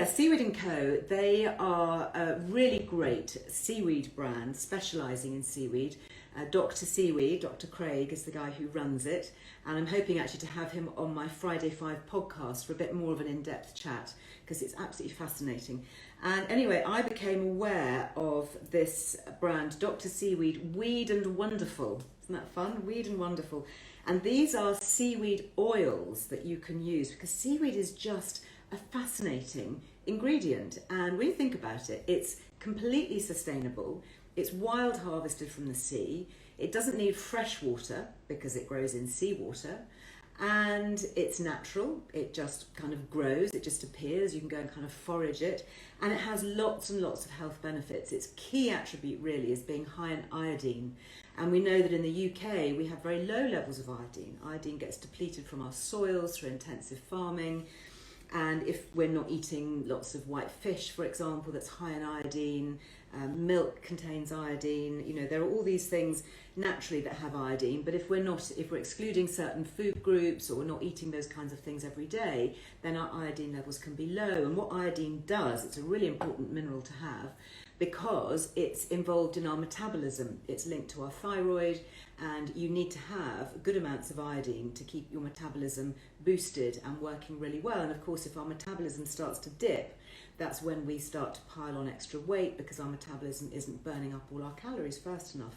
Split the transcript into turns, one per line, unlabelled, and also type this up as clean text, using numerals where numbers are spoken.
Seaweed & Co, they are a really great seaweed brand specialising in seaweed. Dr. Seaweed, Dr. Craig, is the guy who runs it, and I'm hoping actually to have him on my Friday 5 podcast for a bit more of an in-depth chat, because it's absolutely fascinating. And anyway, I became aware of this brand, Dr. Seaweed, Weed and Wonderful. Isn't that fun? Weed and Wonderful. And these are seaweed oils that you can use, because seaweed is just a fascinating ingredient, and when you think about it, it's completely sustainable. It's wild harvested from the sea. It doesn't need fresh water because it grows in seawater, and it's natural. It just kind of grows, it just appears. You can go and kind of forage it, and it has lots and lots of health benefits. Its key attribute really is being high in iodine, and we know that in the UK we have very low levels of iodine. Iodine gets depleted from our soils through intensive farming. And if we're not eating lots of white fish, for example, that's high in iodine, milk contains iodine, you know, there are all these things naturally that have iodine, but if we're excluding certain food groups, or we're not eating those kinds of things every day, then our iodine levels can be low. And what iodine does, it's a really important mineral to have, because it's involved in our metabolism. It's linked to our thyroid, and you need to have good amounts of iodine to keep your metabolism boosted and working really well. And of course, if our metabolism starts to dip, that's when we start to pile on extra weight, because our metabolism isn't burning up all our calories fast enough.